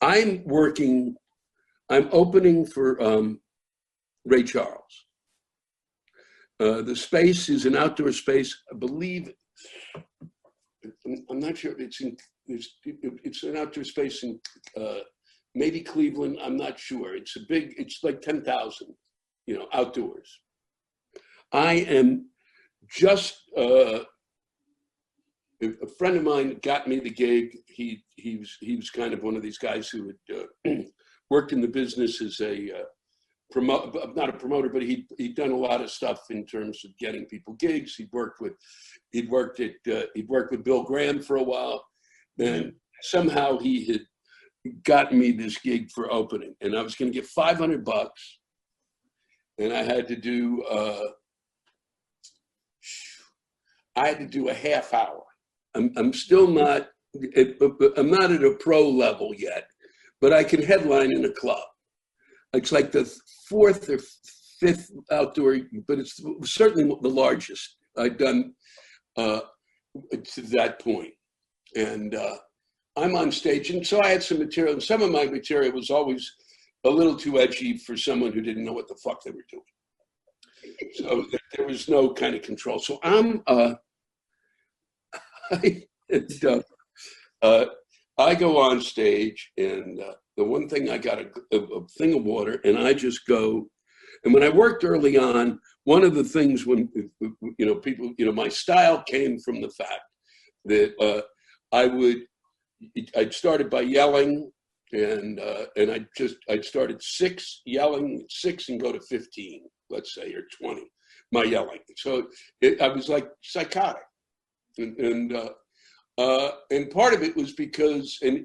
I'm opening for Ray Charles. The space is an outdoor space, I believe. I'm not sure. It's an outdoor space in maybe Cleveland. I'm not sure. It's like 10,000, outdoors. I am just a friend of mine got me the gig. He was kind of one of these guys who had worked in the business as not a promoter, but he'd done a lot of stuff in terms of getting people gigs. He'd worked with Bill Graham for a while, and somehow he had gotten me this gig for opening, and I was going to get $500, and I had to do a half hour. I'm still not. I'm not at a pro level yet, but I can headline in a club. It's like the fourth or fifth outdoor, but it's certainly the largest I've done to that point. And I'm on stage, and so I had some material, and some of my material was always a little too edgy for someone who didn't know what the fuck they were doing. So there was no kind of control. So I go on stage, and the one thing, I got a thing of water, and I just go. And when I worked early on, one of the things when people, my style came from the fact that I'd started by yelling, and I'd started yelling 6 and go to 15, let's say, or 20, my yelling. So I was like psychotic, and part of it was because, and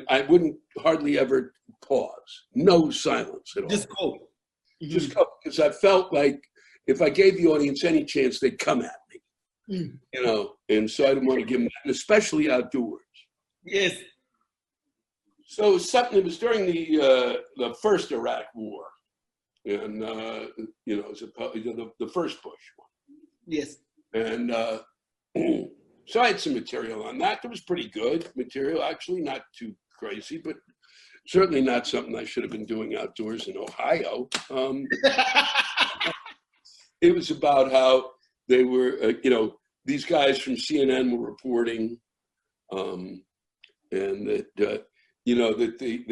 I wouldn't hardly ever pause, no silence at all. Just go. Just go, because I felt like if I gave the audience any chance, they'd come at me, and so I didn't want to give them that, and especially outdoors. Yes. So it was something that was during the first Iraq War, and it was the first Bush one. Yes. And so I had some material on that. That was pretty good material, actually, not too crazy, but certainly not something I should have been doing outdoors in Ohio. It was about how they were, these guys from CNN were reporting, and that that they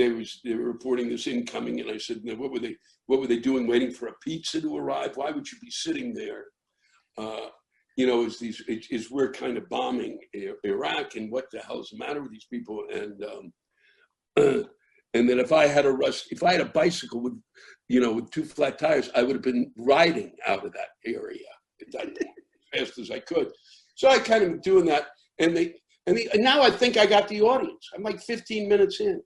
were reporting this incoming, and I said, what were they doing, waiting for a pizza to arrive? Why would you be sitting there? We're kind of bombing Iraq, and what the hell's the matter with these people? And then if I had a bicycle with 2 flat tires, I would have been riding out of that area as fast as I could. So I kind of doing that, and now I think I got the audience. I'm like 15 minutes in,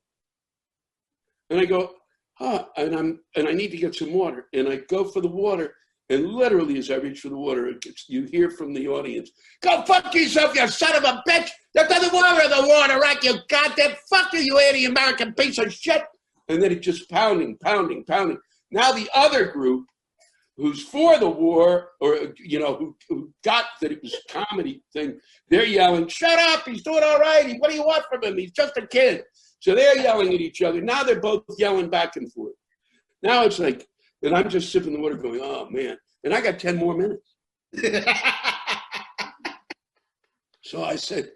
and I go, and I need to get some water, and I go for the water. And literally, as I reach for the water, you hear from the audience, "Go fuck yourself, you son of a bitch! That doesn't water in the water, right? You goddamn fuck you anti-American piece of shit!" And then it just pounding. Now the other group, who's for the war, or who got that it was a comedy thing, they're yelling, "Shut up! He's doing all right. What do you want from him? He's just a kid." So they're yelling at each other. Now they're both yelling back and forth. Now it's like. And I'm just sipping the water going, oh, man. And I got 10 more minutes. So I said,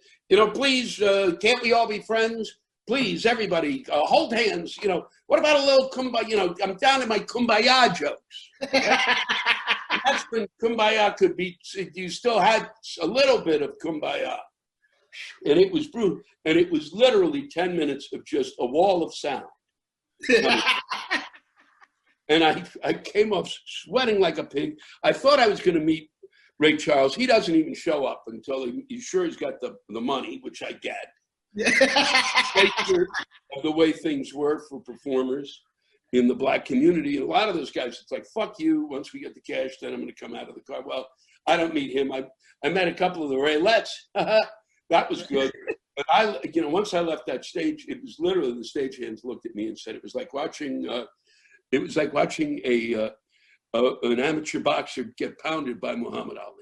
please, can't we all be friends? Please, everybody, hold hands. What about a little kumbaya? I'm down to my kumbaya jokes. That's when kumbaya could be, you still had a little bit of kumbaya. And it was brutal. And it was literally 10 minutes of just a wall of sound. And I came off sweating like a pig. I thought I was going to meet Ray Charles. He doesn't even show up until he's sure he's got the money, which I get. Of the way things were for performers in the Black community. And a lot of those guys, it's like, fuck you. Once we get the cash, then I'm going to come out of the car. Well, I don't meet him. I met a couple of the Raelettes. That was good. But once I left that stage, it was literally the stagehands looked at me and said it was like watching an amateur boxer get pounded by Muhammad Ali.